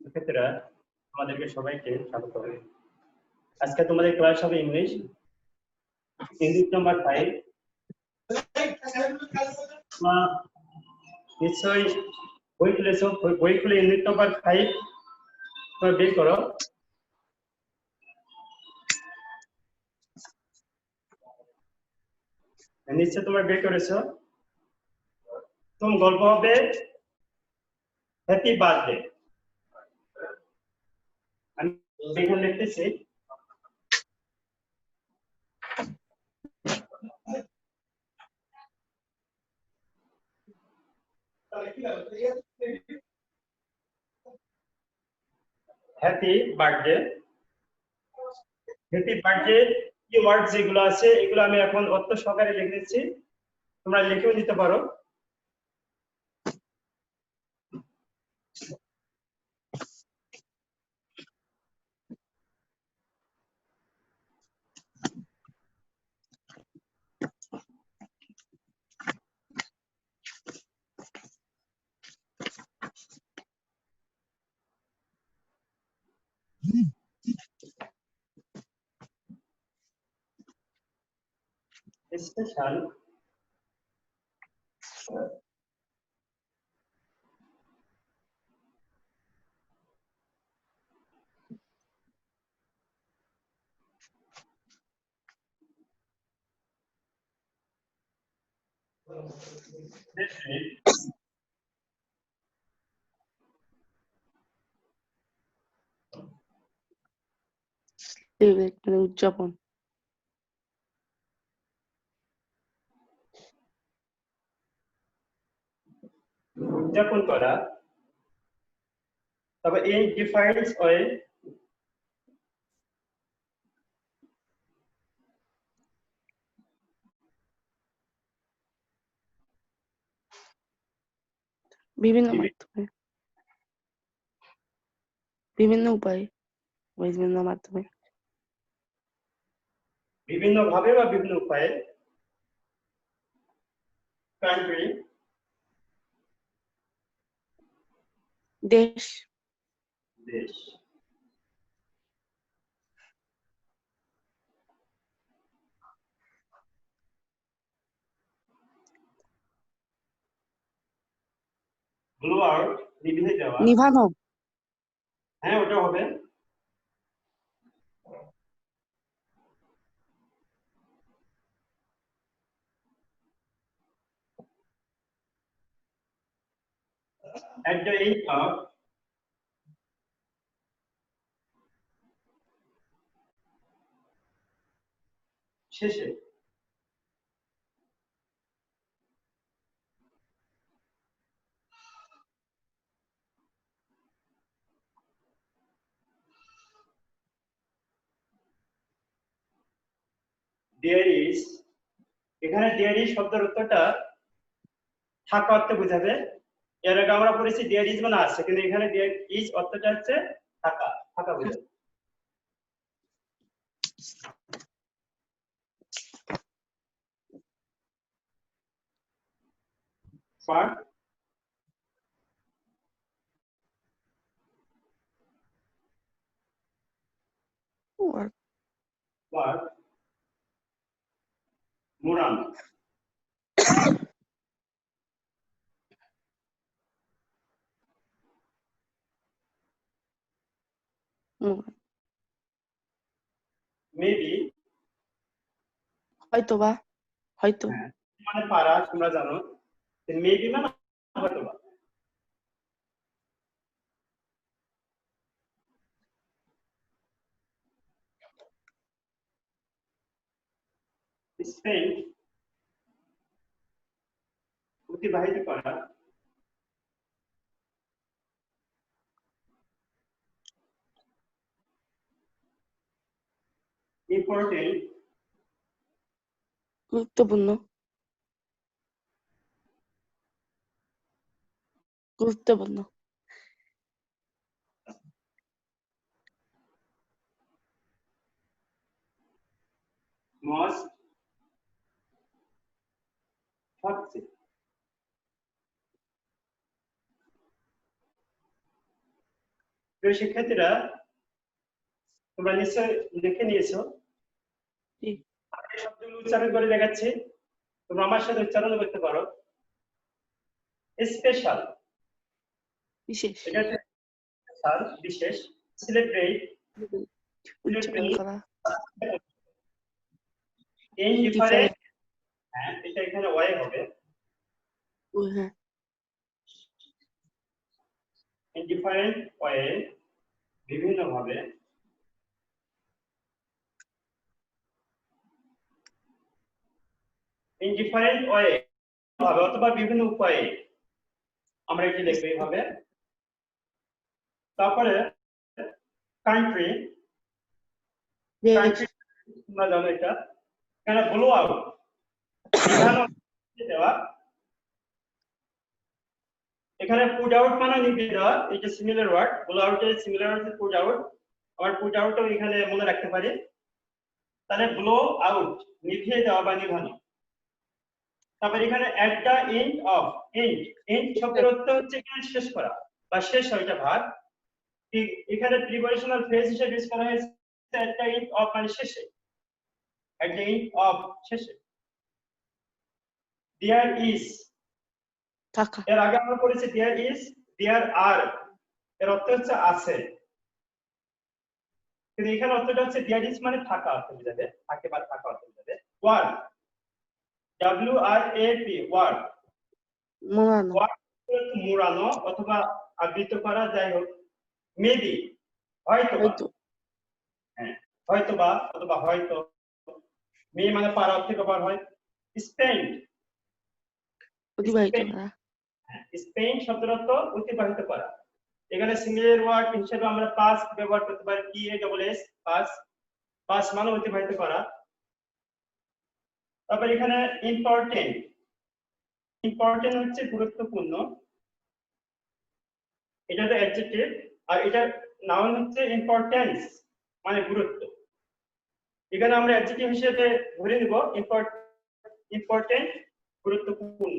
শিক্ষার্থীরা আমাদেরকে সবাইকে স্বাগত। আজকে তোমাদের ক্লাস হবে ইংলিশ নাম্বার 5। নিশ্চয়ই বই খুলেছ, বই খুলে ইউনিট নাম্বার 5 তোমরা বের করো। নিশ্চয় তোমরা বের করেছো। তোমার গল্প হবে হ্যাপি বার্থডে। আমি এখানে লিখতেছি হ্যাপি বার্থডে। হ্যাপি বার্থডে কি ওয়ার্ড যেগুলো আছে এগুলো আমি এখন অর্থ সহকারে লিখেছি, তোমরা লিখেও নিতে পারো। স্পেশাল উদযাপন। উদযাপন করা। তবে এই ডিফারেন্স ওয়ে বিভিন্ন মাধ্যমে, বিভিন্ন উপায়ে, বিভিন্ন মাধ্যমে, বিভিন্ন ভাবে বা বিভিন্ন উপায়ে। কান্ট্রি দেশ, দেশ। ব্লো আউট নিভিয়ে দেওয়া। নিভানো, হ্যাঁ ওটা হবে। at the end of শেষে। there is, এখানে there is শব্দের অর্থটা থাকা অর্থে বোঝাবে। এর আগে আমরা পড়েছি there is মানে আছে, কিন্তু এখানে there is অর্থটা হচ্ছে থাকা, থাকা বোঝাবে। পার্ট পার্ট মোড়ানো। মেবি হয়তোবা, হয়তো, মানে পারা, তোমরা জানো মেবি মানে হয়তোবা। স্পেন্ড অতিবাহিত করা। ইম্পর্টেন্ট গুরুত্বপূর্ণ, গুরুত্বপূর্ণ, মাস্ট সবচেয়ে। প্রিয় শিক্ষার্থীরা, তোমরা নিশ্চয় লিখে নিয়েছো। জি। আমি শব্দগুলো উচ্চারণ করে দেখাচ্ছি, তোমরা আমার সাথে উচ্চারণ করতে পারো। স্পেশাল, বিশেষ। এটা স্পেশাল, বিশেষ। সেলিব্রেট, উদযাপন করা। ইনডিফারেন্ট, হ্যাঁ এটা এখানে ওয়াই হবে। হ্যাঁ। ইনডিফারেন্ট ওয়ে, বিভিন্ন ভাবে। ইনডিফারেন্ট ওয়ে ভাবে অথবা বিভিন্ন উপায়ে আমরা এটি লিখব এইভাবে। তারপরে কান্ট্রি, কান্ট্রি তোমরা জানো এটা। এখানে ব্লো আউট, দেওয়া। এখানে পুট আউট মানে নিভিয়ে দেওয়া, এটা সিমিলার ওয়ার্ড। ব্লো আউট এর সিমিলার হচ্ছে পুট আউট। আবার পুট আউটও এখানে মনে রাখতে পারি। তাহলে ব্লো আউট, নিভিয়ে দেওয়া বা নিভানো। তারপর এখানে at the end of, end, end শব্দের অর্থ হচ্ছে এখানে শেষ করা বা শেষ হয়, এটা ভাগ। ঠিক এখানে প্রিপোজিশনাল ফ্রেজ হিসেবে ইউজ করা হয়েছে এট দা এন্ড অফ মানে শেষে, এট দা এন্ড অফ শেষে। দেয়ার ইজ, থাকা। এর আগে আমরা পড়েছি দেয়ার ইজ, দেয়ার আর, এর অর্থ হচ্ছে আছে। কিন্তু এখানে অর্থটা হচ্ছে দেয়ার ইজ মানে থাকা অর্থ বোঝাবে, থাকে বা থাকা অর্থ বোঝাবে। Word, W R A P, word. মোড়ানো। মোড়ানো অথবা আবৃত করা, যাই হোক। মেবি, হয়তো, হ্যাঁ হয়তো বা অথবা হয়তো। মে মানে পারা অর্থে ব্যবহার হয়। স্পেন্ড, অতিবাহিত করা। স্পেন্ড শব্দের অর্থ অতিবাহিত করা। এখানে সিঙ্গুলার ওয়ার্ড হিসেবে আমরা পাস্ট ব্যবহার করতে পারি, P A double S, past. Past মানে অতিবাহিত করা। তারপর এখানে ইম্পর্টেন্ট, ইম্পর্টেন্ট হচ্ছে গুরুত্বপূর্ণ, এটা তো অ্যাডজেক্টিভ। আর এটা নাউন হচ্ছে ইম্পর্টেন্স মানে গুরুত্ব। এখানে আমরা অ্যাডজেক্টিভ হিসেবে ধরে নিব ইম্পর্টেন্ট, গুরুত্বপূর্ণ।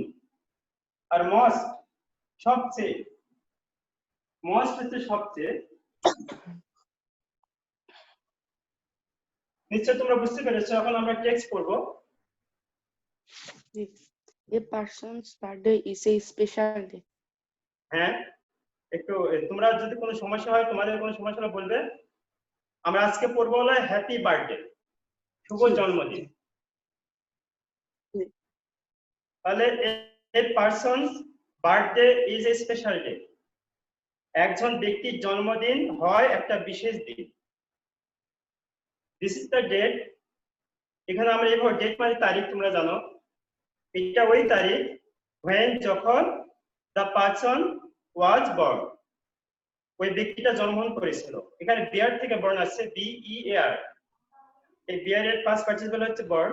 আর মোস্ট, সবচেয়ে, মোস্ট হচ্ছে সবচেয়ে। নিশ্চয় তোমরা বুঝতে পেরেছো। এখন আমরা টেক্সট করব। A person's birthday is a special day. হ্যাঁ, একটু তোমরা যদি কোনো সমস্যা হয়, তোমাদের কোনো সমস্যা হলে বলবে। আমরা আজকে পড়বো হলো হ্যাপি বার্থডে, শুভ জন্মদিন। তাহলে a person's birthday is a special day, একজন ব্যক্তির জন্মদিন হয় একটা বিশেষ দিন। দিস ইজ দ্য ডেট, এখানে আমরা এইভাবে ডেট মানে তারিখ, তোমরা জানো এটা ওই তারিখ when, যখন the person was born, ওই ব্যক্তিটা জন্মগ্রহণ করেছিল। এখানে বিয়ার থেকে বর্ণ আসছে, বি ই এ আর। এই বিয়ার এর পাস্ট পার্টিসিপল হচ্ছে বর্ন,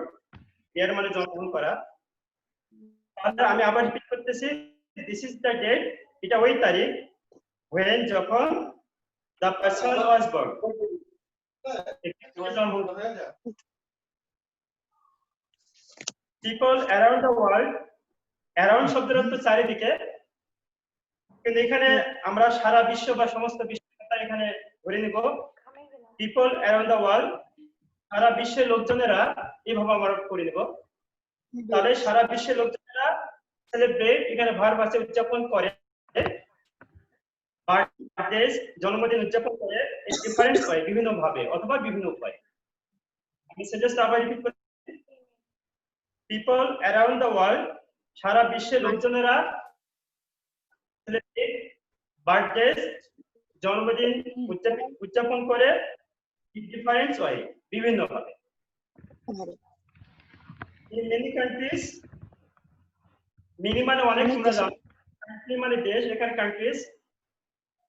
বিয়ার মানে জন্মগ্রহণ করা। তাহলে আমি আবার রিপিট করতেছি, দিস ইজ দ্য ডেট, এটা ওই তারিখ when, যখন the person was born, people around the world, around শব্দের অর্থ চারিদিকে, কিন্তু এখানে আমরা সারা বিশ্ব বা সমস্ত বিশ্বের কথা এখানে ধরে নিব। people around the world, সারা বিশ্বের লোকজনেরা, এইভাবে আমরা করে নিব। তাহলে সারা বিশ্বের লোকজনেরা সেলিব্রেট, এখানে ভার্ব আছে, উদযাপন করে, বার্থডে জন্মদিন উদযাপন করে ডিফারেন্ট হয়, বিভিন্ন ভাবে অথবা বিভিন্ন উপায়ে। আমি সেন্টেন্সটা আবার রিপিট করছি, পিপল অ্যারাউন্ড দ্য ওয়ার্ল্ড, সারা বিশ্বের লোকজনেরা সেলিব্রেট বার্থডে জন্মদিন উদযাপন করে ডিফারেন্ট হয়, বিভিন্ন ভাবে। ইন মেনি কান্ট্রিজ, মেনি মানে অনেক, তোমরা জানো। কান্ট্রি মানে দেশ, এখানে কান্ট্রিজ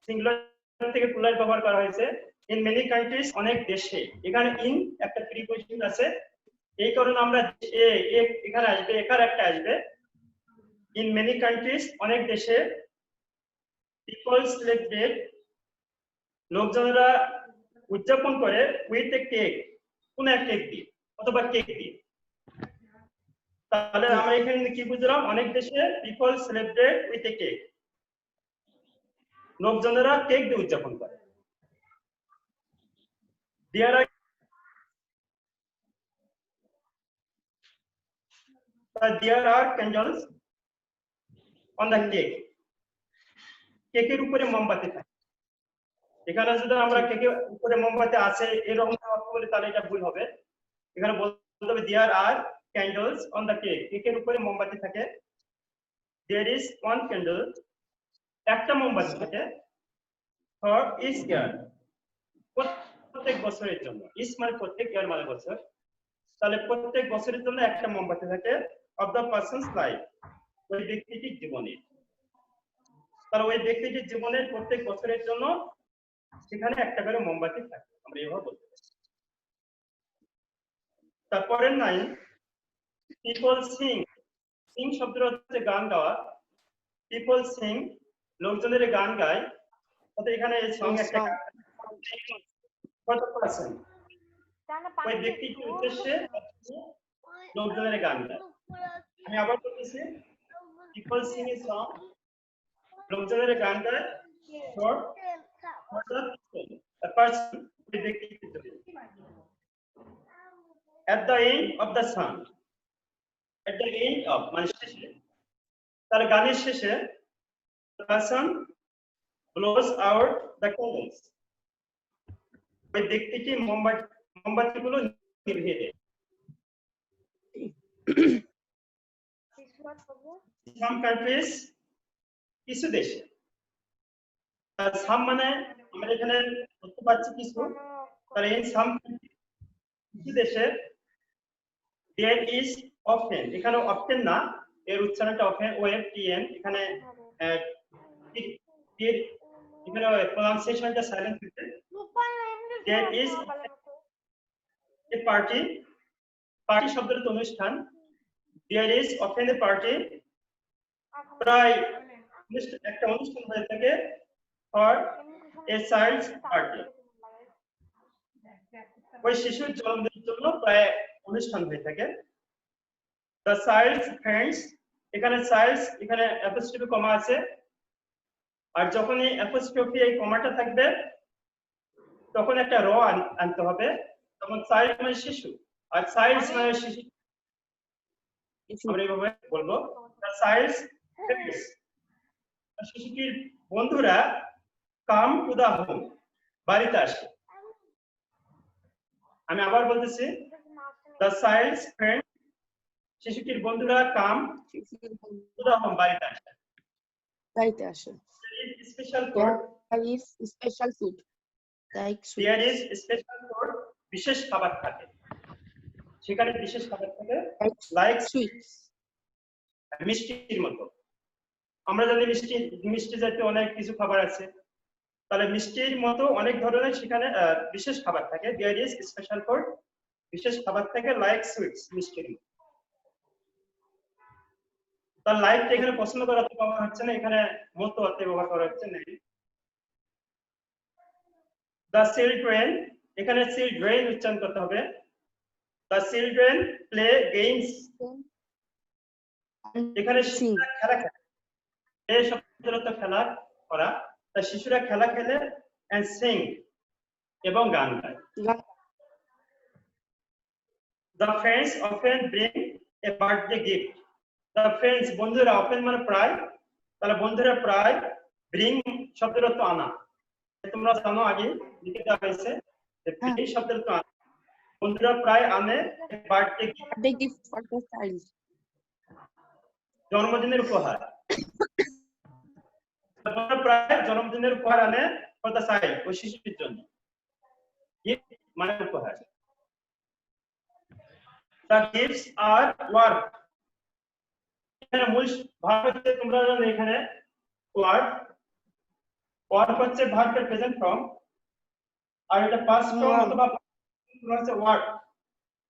সিঙ্গুলার থেকে প্লুরাল ব্যবহার করা হয়েছে। ইন মেনি কান্ট্রিজ, অনেক দেশে, এখানে ইন একটা প্রিপোজিশন আছে, এই কারণে আমরা এখানে আসবে, এখানে একটা আসবে। ইন মেনি কান্ট্রিজ, অনেক দেশে, পিপল সেলিব্রেট, লোকজনেরা উদযাপন করে উইথ এ কেক, কোন এক কেক দিয়ে অথবা কেক দিয়ে। তাহলে আমরা এখানে কি বুঝলাম, অনেক দেশে people celebrate with a cake, লোকজনেরা কেক দিয়ে উদযাপন করে। There are candles on the cake. কেকের উপরে মোমবাতি থাকে। এখানে যদি আমরা কেকের উপরে মোমবাতি আছে এরকম অর্থ বলি তাহলে এটা ভুল হবে। এখানে বলতে হবে there are candles on the cake. কেকের উপরে মোমবাতি থাকে। There is one candle. একটা মোমবাতি থাকে for each year. প্রত্যেক বছরের জন্য। each মানে প্রত্যেক, year মানে বছর। তাহলে প্রত্যেক বছরের জন্য একটা মোমবাতি থাকে of the person's life. ওই ব্যক্তিটির জীবনে। তাহলে ওই ব্যক্তিটির জীবনের প্রত্যেক বছরের জন্য সেখানে একটা করে মোমবাতি থাকে। আমরা এভাবে বলতে পারি। তারপরের লাইন people sing. sing শব্দের হচ্ছে গান গাওয়া। people sing লোকজনের গান গায়। অর্থাৎ এখানে এই সং একটা কত পার্সেন্ট ওই ব্যক্তিটির উদ্দেশ্যে লোকজনের গান গায়। আমি আবার বলতেছি people sing a song লোকজনের গান গায় for the person ওই ব্যক্তিটির জন্য। at the end of the song at the end of মানে শেষে তার গানের শেষে the person blows out the candles ওই ব্যক্তিটি মোমবাতিগুলো নিভিয়ে দেয়। some countries কিছু দেশে some মানে আমরা এখানে দেখতে পাচ্ছি কিছু তাহলে in some কিছু দেশে there is often এখানে often না এর উচ্চারণটা often OFTN এখানে এখানে pronunciationটা সাইলেন্ট হচ্ছে। there is a party শব্দের অর্থ অনুষ্ঠান। there is often a party প্রায় একটা অনুষ্ঠান হয়ে থাকে for a child's party ওই শিশুর জন্মদিনের জন্য প্রায় অনুষ্ঠান হয়ে থাকে। the child's friends এখানে child's এখানে অ্যাপোস্ট্রফি কমা আছে আর যখন এই অ্যাপোস্ট্রফি এই কমাটা থাকবে তখন একটা র আনতে হবে। তখন child মানে শিশু আর child's মানে শিশু। আমরা এইভাবে বলবো the child's friends শিশুটির বন্ধুরা come to the home বাড়িতে আসে। আমি আবার বলতেছি the child's friends শিশুটির বন্ধুরা come to the home বাড়িতে আসে। special food There is special food like there sweets. is special food বিশেষ খাবার থাকে সেখানে বিশেষ খাবার থাকে like Sweets. মিষ্টির মতো। আমরা জানি মিষ্টি জাতীয় অনেক কিছু খাবার আছে তাহলে মিষ্টির মতো অনেক ধরনের সেখানে বিশেষ খাবার থাকে there is special food বিশেষ খাবার থাকে like sweets মিষ্টির মতো। তার লাইফটা এখানে পছন্দ করা তো ব্যবহার হচ্ছে না এখানে মতো অর্থে ব্যবহার করা হচ্ছে না। the children এখানে children উচ্চারণ করতে হবে। the children play games এখানে শিশুরা খেলা খেলে এই শব্দের অর্থ খেলা করা। তা শিশুরা খেলা খেলে and sing এবং গান গায়। the friends often bring a birthday gift the friends বন্ধুরা often মানে প্রায় তাহলে বন্ধুরা প্রায় bring শব্দের অর্থ আনা। তোমরা জানো আগে লিখে দেওয়া হয়েছে bring শব্দের অর্থ আনা। বন্ধুরা প্রায় আনে birthday gift for the child. জন্মদিনের উপহার। বন্ধুরা প্রায় জন্মদিনের উপহার আনে for the child ওই শিশুটির জন্য। gift মানে উপহার। the gifts are work এখানে মূল ভার্ব হচ্ছে তোমরা জানো এখানে ওয়ার্ক হচ্ছে ভার্বের প্রেজেন্ট ফর্ম আর এটা পাস্ট ফর্ম অথবা হচ্ছে ওয়ার্ক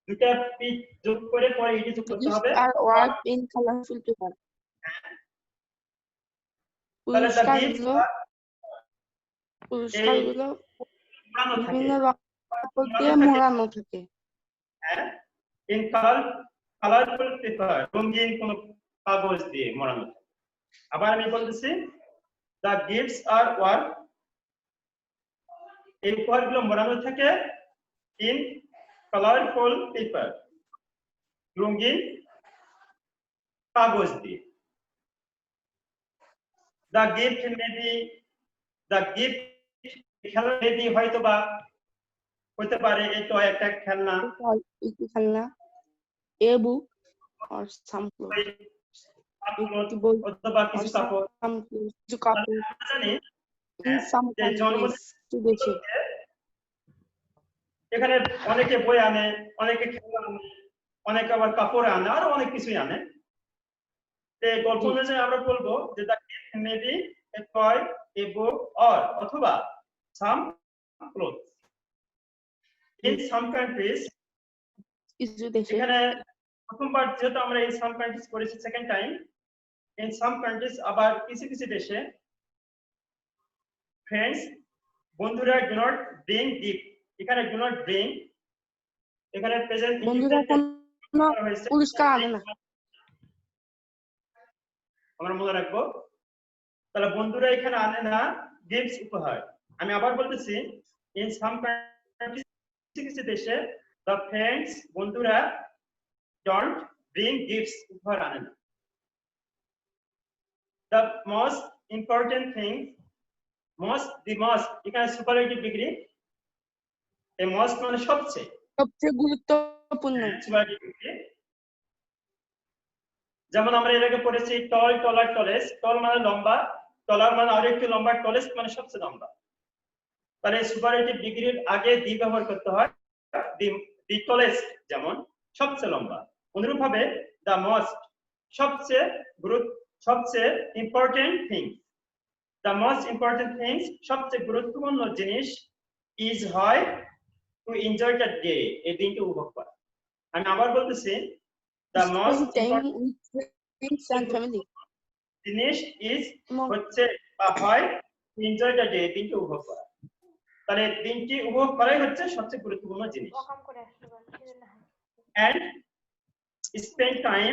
দুটো পি যোগ করে পরে ইডি যোগ করতে হবে। আর ওয়ার্ক ইন কালারফুল পেপার। তাহলে the gifts পুরস্কারগুলো বিভিন্ন রঙ দিয়ে মোড়ানো থাকে। হ্যাঁ ইন কালারফুল পেপার রঙিন কোন কাগজ দিয়ে মোড়ানো থাকে। আবার আমি বলতেছি the gifts are work এই উপহারগুলো মোড়ানো থাকে in colorful paper, রঙিন কাগজ দিয়ে। The gift may be the gift খেলনা may be হয়তো বা হতে পারে এটা একটা খেলনা, একটি খেলনা, a book or some clothes, একটি বই অথবা or কিছু কাপড়। some clothes, কিছু কাপড়। আমরা জানি In some যে countries, একটু বেশি। এখানে অনেকে বই আনে, অনেকে খেলনা আনে, অনেকে আবার কাপড় আনে, আরো অনেক কিছুই আনে। এই গল্প জি। অনুযায়ী আমরা বলবো যে the gift may be a toy, a book or অথবা some clothes. In some countries, কিছু দেশে এখানে প্রথমবার যেহেতু আমরা in some countries করেছি, second time in some countries আবার কিছু কিছু দেশে friends বন্ধুরা do not bring gift, এখানে do not bring এখানে প্রেজেন্ট বন্ধুরা কোনো পুরস্কার আনে না। আমরা মনে রাখবো, তাহলে বন্ধুরা এখানে আনে না গিফটস, উপহার। আমি আবার বলতেছি, ইন সাম কান্ট্রিজ কিছু দেশে দ্য ফ্রেন্ডস বন্ধুরা ডোন্ট ব্রিং গিফটস, উপহার আনে না। The most important thing, the most এখানে সুপারলেটিভ ডিগ্রি, এই মোস্ট মানে সবচেয়ে গুরুত্বপূর্ণ। Superlative degree. যেমন আমরা এর আগে পড়েছি টল, টলার, টলেস্ট। টল মানে লম্বা, টলার মানে আরো একটু লম্বা, টলেস্ট মানে সবচেয়ে লম্বা। তাহলে সুপারলেটিভ ডিগ্রির আগে দি ব্যবহার করতে হয়, দি টলেস্ট যেমন সবচেয়ে লম্বা। অনুরূপভাবে দ্য মোস্ট সবচেয়ে সবচেয়ে important thing, the most important things সবচেয়ে গুরুত্বপূর্ণ জিনিস ইজ হয় টু এনজয় দ্য ডে, এই দিনটি উপভোগ করা। আমি আবার বলতেছি, দ্য মোস্ট জিনিস ইজ হচ্ছে বা হয় টু এনজয় দ্য ডে, দিনটি উপভোগ করা। তাহলে দিনটি উপভোগ করাই হচ্ছে সবচেয়ে গুরুত্বপূর্ণ জিনিস। এন্ড স্পেন্ড টাইম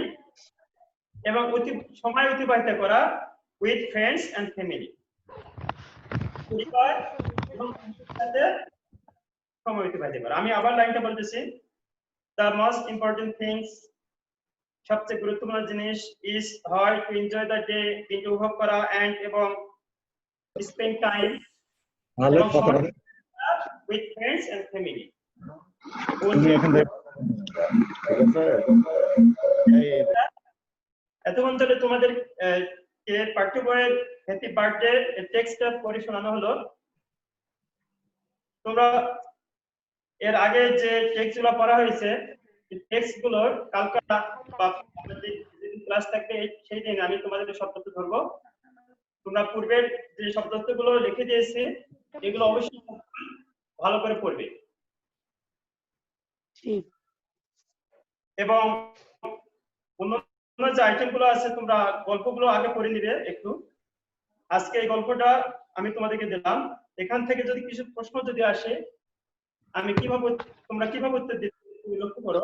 এবং সময় অতিবাহিত করা উইথ ফ্রেন্ডস এন্ড ফ্যামিলি, পরিবার এবং বন্ধুদের সাথে সময় অতিবাহিত করা। আমি আবার লাইনটা বলতেছি, দ্য মোস্ট ইম্পর্টেন্ট থিংস সবচেয়ে গুরুত্বপূর্ণ জিনিস ইজ হয় টু এনজয় দ্য ডে, দিনটি উপভোগ করা, এন্ড এবং spend time with friends and family. এতক্ষণ ধরে তোমাদের পাঠ্য বইয়ের হ্যাপি বার্থডে টেক্সটটা পড়ে শোনানো হলো। তোমরা এর আগে যে টেক্সটগুলো পড়া হয়েছে, টেক্সট গুলোর কালকে বা ক্লাস থাকবে সেই দিন আমি তোমাদের শব্দ ধরবো। তোমরা পূর্বের যে শব্দগুলো লিখে দিয়েছি এগুলো অবশ্যই ভালো করে পড়বে এবং অন্য যে আইটেমগুলো আছে তোমরা গল্পগুলো আগে পড়ে নিবে একটু। আজকে এই গল্পটা আমি তোমাদেরকে দিলাম, এখান থেকে যদি কিছু প্রশ্ন যদি আসে আমি তোমরা কিভাবে উত্তর দিতে তুমি লক্ষ্য করো।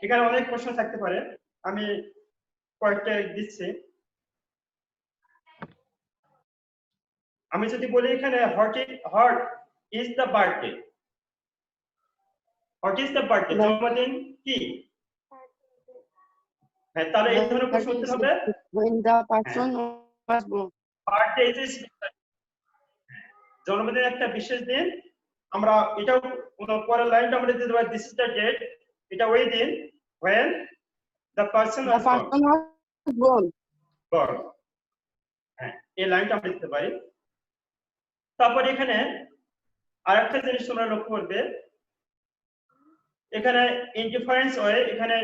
এখানে অনেক প্রশ্ন থাকতে পারে, আমি কয়েকটা দিচ্ছি। আমি যদি বলি এখানে what is the birthday, what is the birthday জন্মদিন কি, হ্যাঁ তাহলে এই ধরনের প্রশ্ন উত্তর হবে when the person was born. Birthday is জন্মদিন একটা বিশেষ দিন। আমরা এটাও পরের লাইনটা আমরা দিতে পারি, দিস ইজ দ্য ডেট, এটা ওই দিন when the person was born। হ্যাঁ এই লাইনটা আমরা দিতে পারি। তারপর এখানে আরেকটা জিনিস তোমরা লক্ষ্য করবে, এখানে ইনডিফারেন্স ওয়ে, এখানে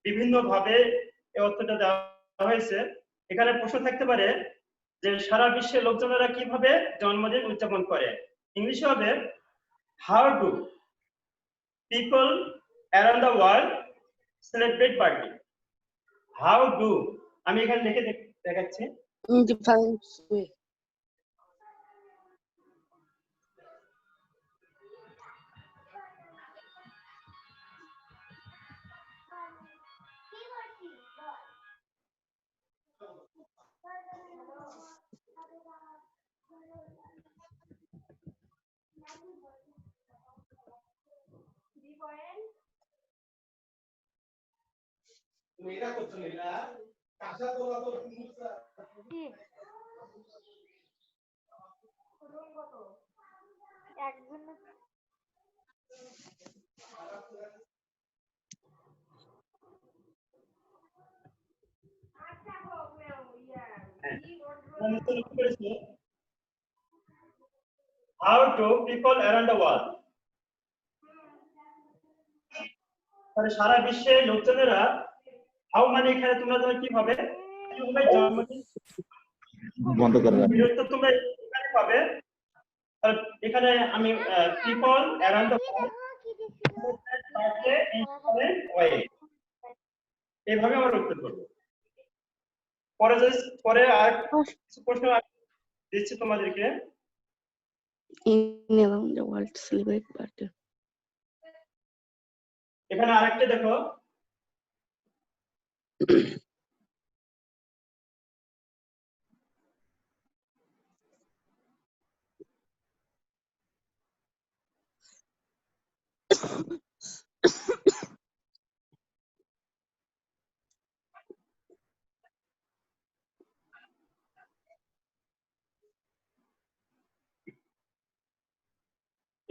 বিভিন্ন ভাবে এই অর্থটা দেওয়া হয়েছে। এখানে প্রশ্ন থাকতে পারে যে সারা বিশ্বের লোকজনেরা কিভাবে জন্মদিন উদযাপন করে। ইংলিশে হবে how do people around the world celebrate birthday. How do, আমি এখানে লিখে দেখাচ্ছি। Indifference way. How do people around the world? তাহলে সারা বিশ্বে লোকজনেরা হাউ মানে এখানে তোমরা কিভাবে জন্মদিন বন্ধ করে রাখ। তো তোমরা এখানে পাবে। এখানে আমি পিপল অ্যারাউন্ড দ্য এইভাবে আমরা উত্তর করবো। পরে আর কিছু প্রশ্ন দিচ্ছি তোমাদেরকে। In around the world celebrate birthday. এখানে আরেকটা দেখো,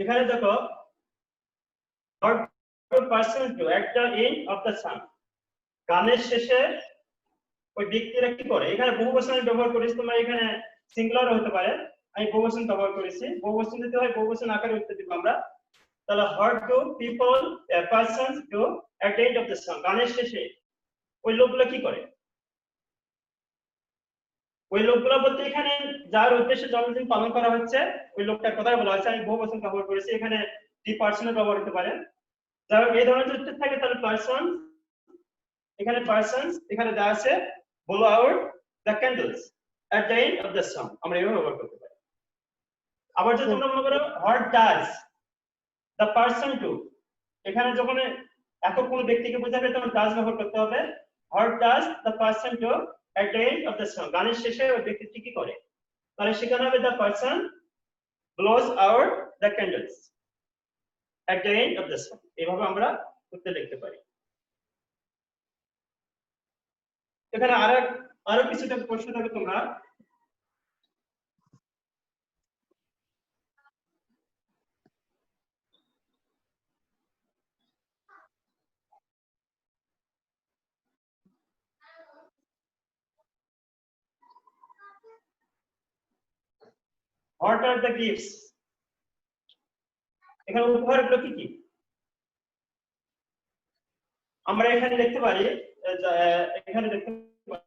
এখানে দেখো person to at the end of the sun, গানের শেষে ওই ব্যক্তিরা কি করে। এখানে বহুবচনের ব্যবহার করেছি, তোমরা এখানে সিঙ্গুলার হতে পারে, আমি বহুবচন ব্যবহার করেছি। বহুবচন দিতে হয়, বহুবচন আকারে উত্তর দিব আমরা। তাহলে heart to people person to at the end of the sun, গানের শেষে ওই লোকগুলো কি করে। ওই লোকগুলো বলতে এখানে যার উদ্দেশ্যে জন্মদিন পালন করা হচ্ছে ওই লোকটার কথাই বলা হচ্ছে। আমি বহুবচন ব্যবহার করেছি, এখানে দি পার্সনের ব্যবহার হতে পারে। যারা এই ধরনের উত্তর থাকে তাহলে পার্সন, এখানে পার্সনস, এখানে দেওয়া আছে blow out the candles at the end of the song, আমরা এভাবে ব্যবহার করতে পারি। আবার যদি তোমরা মনে করো what does the person do, এখানে যখন একক কোনো ব্যক্তিকে বোঝাবে তখন does ব্যবহার করতে হবে। what does the person do at the end of the song, গানের শেষে ওই ব্যক্তিটি কি করে। তাহলে সেখানে হবে the person blows out the candles at the end of the song, এইভাবে আমরা উত্তর লিখতে পারি। এখানে আরো কিছুটা প্রশ্ন থাকে তোমরা। What are the gifts, এখানে উপহারগুলো কি কি। আমরা এখানে দেখতে পারি, এখানে দেখতে পারি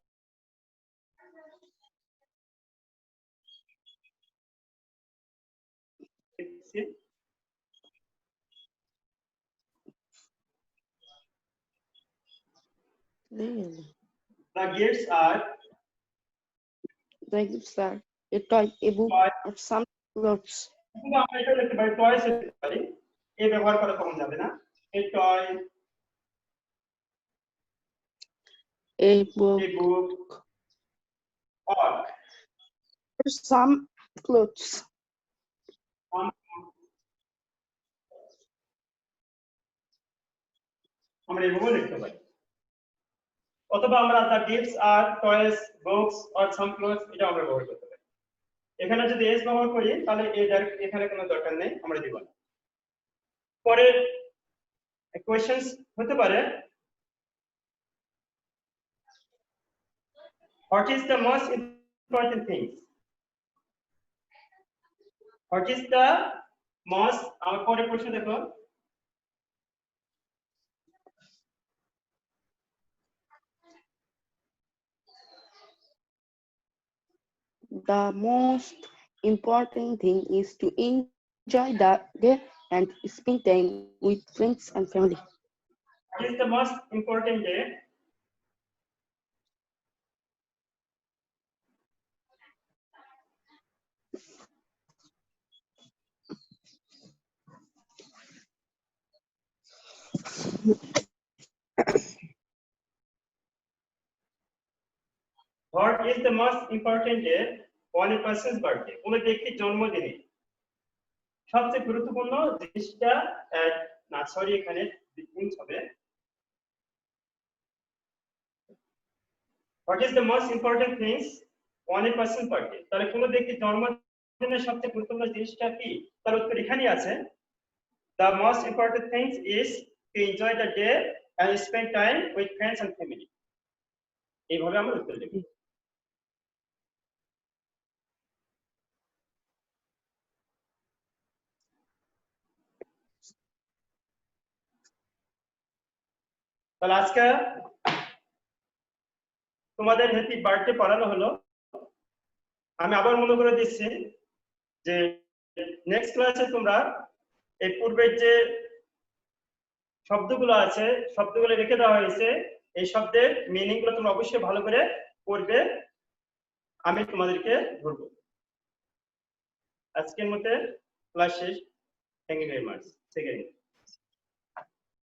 Really? the gifts are The gifts are a toy, a book, toy, or some clothes. আমরা এটা দেখতে পারি টয়েস দেখতে পারি, এই ব্যবহার করা কখন যাবে না। a toy, A book, a book, or some clothes. আমরা এইভাবে লিখতে পারি। অথবা আমরা the gifts are toys, books or some clothes, এটা আমরা ব্যবহার করতে পারি। এখানে যদি এস ব্যবহার করি তাহলে এখানে কোনো দরকার নেই, আমরা দিব না। পরে কোশ্চেনস হতে পারে, what is the most important thing, what is the most, আমার পরে প্রশ্ন দেখো, The most important thing is to enjoy the day and spend time with friends and family. what is the most important day, what is the most important day on a person's birthday, কোন ব্যক্তির জন্মদিনে সবচেয়ে গুরুত্বপূর্ণ জিনিসটা, না sorry এখানে difference হবে, what is the most important things on a person birthday? তাহলে কোনো ব্যক্তির জন্মদিনের সবচেয়ে গুরুত্বপূর্ণ জিনিসটা কি? তার উত্তর এখানেই আছে। The most important things is to enjoy the day and spend time with friends and family. এইভাবে আমরা উত্তর লিখব। তাহলে আজকে তোমাদের হ্যাপি বার্থডে পড়ানো হলো। আমি আবার মনে করে দিচ্ছি যে নেক্সট ক্লাসে তোমরা এই পূর্বের যে শব্দগুলো আছে, শব্দগুলো রেখে দেওয়া হয়েছে, এই শব্দের মিনিং গুলো তোমরা অবশ্যই ভালো করে পড়বে। আমি তোমাদেরকে ধরবো। আজকের মতো ক্লাস শেষ। Thank you very much.